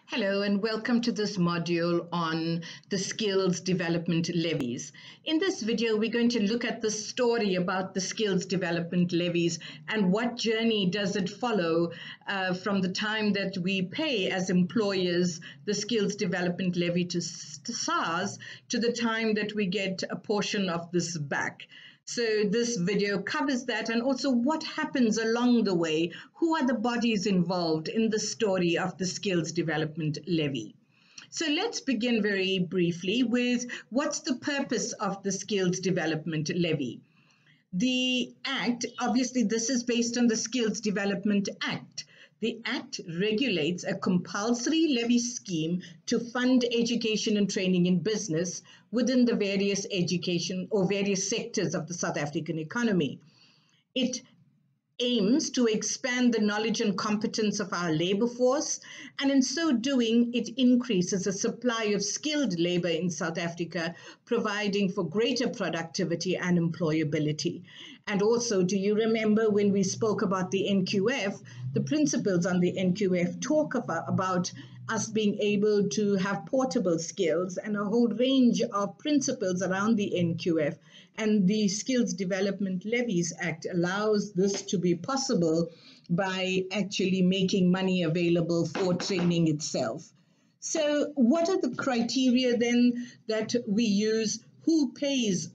Hello and welcome to this module on the skills development levies. In this video, we're going to look at the story about the skills development levies and what journey does it follow from the time that we pay as employers the skills development levy to SARS to the time that we get a portion of this back. So this video covers that, and also what happens along the way. Who are the bodies involved in the story of the skills development levy? So let's begin very briefly with what's the purpose of the skills development levy. The Act, obviously this is based on the Skills Development Act. The Act regulates a compulsory levy scheme to fund education and training in business within the various education or various sectors of the South African economy. It aims to expand the knowledge and competence of our labor force, and in so doing, it increases the supply of skilled labor in South Africa, providing for greater productivity and employability. And also, do you remember when we spoke about the NQF, the principles on the NQF talk about us being able to have portable skills and a whole range of principles around the NQF. And the Skills Development Levies Act allows this to be possible by actually making money available for training itself. So what are the criteria then that we use? Who pays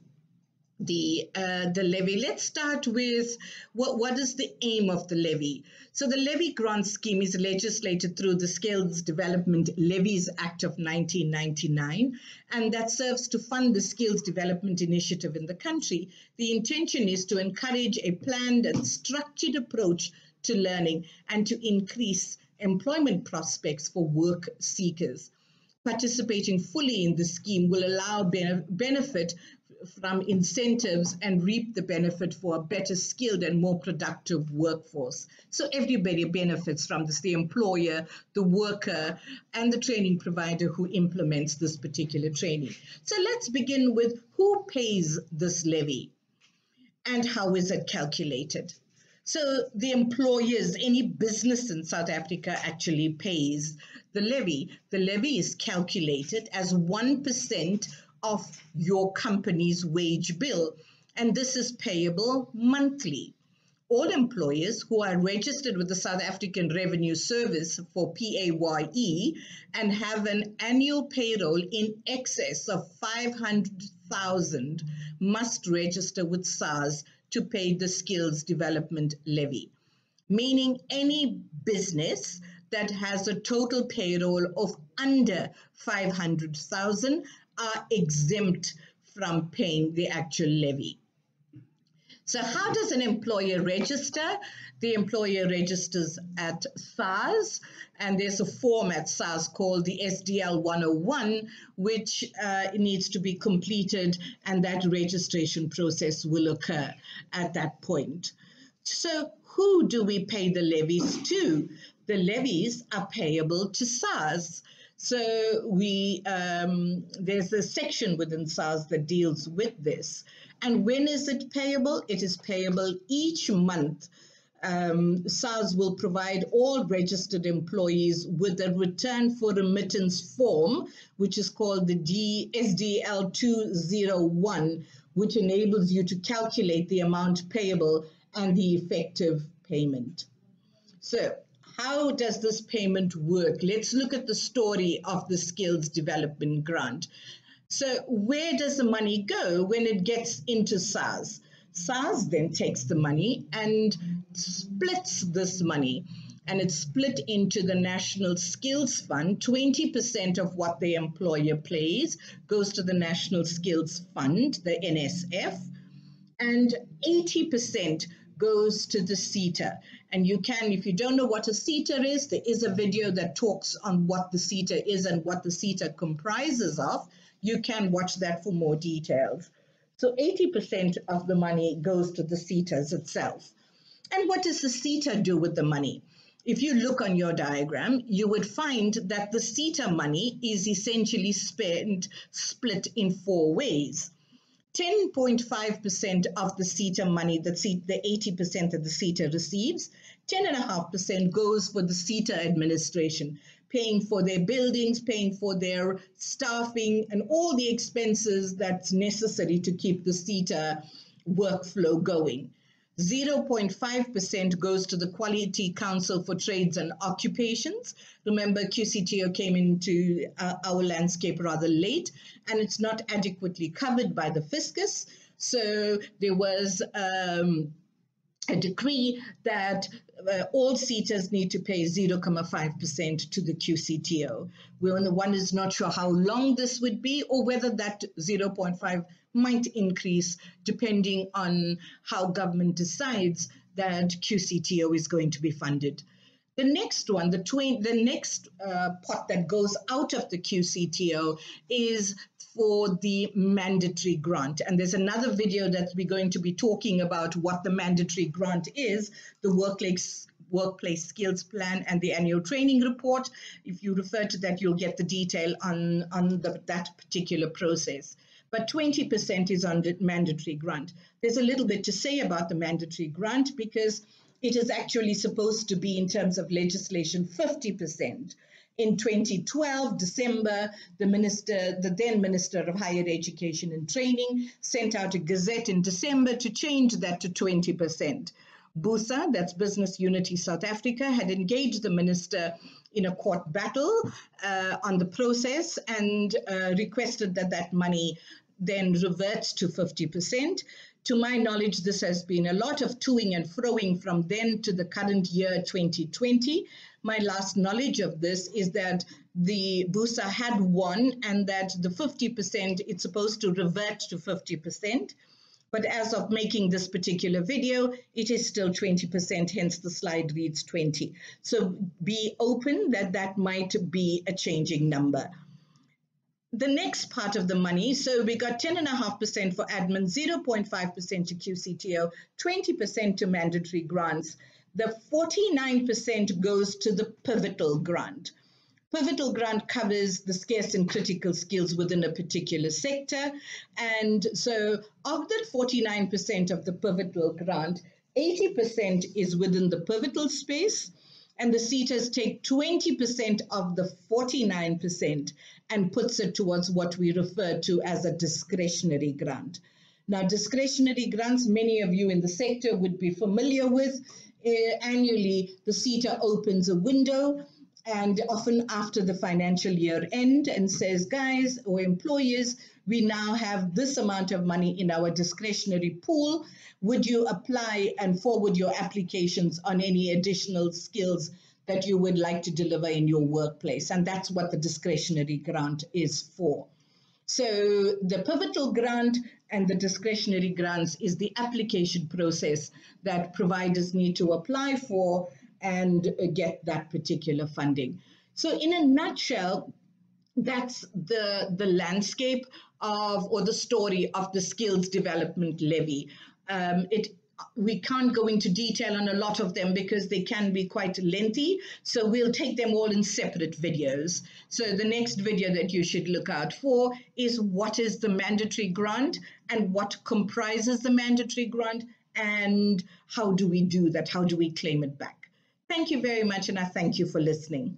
the levy? Let's start with what is the aim of the levy. So the levy grant scheme is legislated through the Skills Development Levies Act of 1999, and that serves to fund the skills development initiative in the country. The intention is to encourage a planned and structured approach to learning and to increase employment prospects for work seekers. Participating fully in the scheme will allow benefit from incentives and reap the benefit for a better skilled and more productive workforce. So everybody benefits from this, the employer, the worker, and the training provider who implements this particular training. So let's begin with who pays this levy and how is it calculated. So the employers, any business in South Africa actually pays the levy. The levy is calculated as 1% of your company's wage bill, and this is payable monthly. All employers who are registered with the South African Revenue Service for PAYE and have an annual payroll in excess of 500,000 must register with SARS to pay the skills development levy, meaning any business that has a total payroll of under 500,000 are exempt from paying the actual levy. So how does an employer register? The employer registers at SARS, and there's a form at SARS called the SDL 101, which needs to be completed, and that registration process will occur at that point. So who do we pay the levies to? The levies are payable to SARS. So there's a section within SARS that deals with this. And when is it payable? It is payable each month. SARS will provide all registered employees with a return for remittance form, which is called the SDL 201, which enables you to calculate the amount payable and the effective payment. So how does this payment work? Let's look at the story of the skills development grant. So where does the money go when it gets into SARS? SARS then takes the money and splits this money, and it's split into the National Skills Fund. 20% of what the employer pays goes to the National Skills Fund, the NSF, and 80% goes to the SETA. And you can, if you don't know what a SETA is, there is a video that talks on what the SETA is and what the SETA comprises of. You can watch that for more details. So 80% of the money goes to the SETAs itself. And what does the SETA do with the money? If you look on your diagram, you would find that the SETA money is essentially split in 4 ways. 10.5% of the SETA money, the 80% that the SETA receives, 10.5% goes for the SETA administration, paying for their buildings, paying for their staffing, and all the expenses that's necessary to keep the SETA workflow going. 0.5% goes to the Quality Council for Trades and Occupations. Remember, QCTO came into our landscape rather late, and it's not adequately covered by the fiscus. So there was a decree that all SETAs need to pay 0.5% to the QCTO. One is not sure how long this would be or whether that 0.5 might increase depending on how government decides that QCTO is going to be funded. The next one, the next pot that goes out of the QCTO is for the mandatory grant. And there's another video that we're going to be talking about what the mandatory grant is, the workplace skills plan and the annual training report. If you refer to that, you'll get the detail on that particular process. But 20% is on the mandatory grant. There's a little bit to say about the mandatory grant because it is actually supposed to be, in terms of legislation, 50%. In 2012, December, the then Minister of Higher Education and Training, sent out a gazette in December to change that to 20%. BUSA, that's Business Unity South Africa, had engaged the minister in a court battle on the process and requested that that money then reverts to 50%. To my knowledge, this has been a lot of toing and froing from then to the current year, 2020. My last knowledge of this is that the BUSA had won and that the 50%, it's supposed to revert to 50%. But as of making this particular video, it is still 20%, hence the slide reads 20. So be open that that might be a changing number. The next part of the money, so we got 10.5% for admin, 0.5% to QCTO, 20% to mandatory grants. The 49% goes to the pivotal grant. Pivotal grant covers the scarce and critical skills within a particular sector. And so of that 49% of the pivotal grant, 80% is within the pivotal space. And the SETAs take 20% of the 49% and puts it towards what we refer to as a discretionary grant. Now, discretionary grants, many of you in the sector would be familiar with. Annually, the SETA opens a window, and often after the financial year end, and says, guys or employers, we now have this amount of money in our discretionary pool. Would you apply and forward your applications on any additional skills that you would like to deliver in your workplace? And that's what the discretionary grant is for. So the pivotal grant and the discretionary grants is the application process that providers need to apply for and get that particular funding. So in a nutshell, that's the landscape of, or the story of the skills development levy. We can't go into detail on a lot of them because they can be quite lengthy. So we'll take them all in separate videos. So the next video that you should look out for is what is the mandatory grant and what comprises the mandatory grant and how do we do that? How do we claim it back? Thank you very much, and I thank you for listening.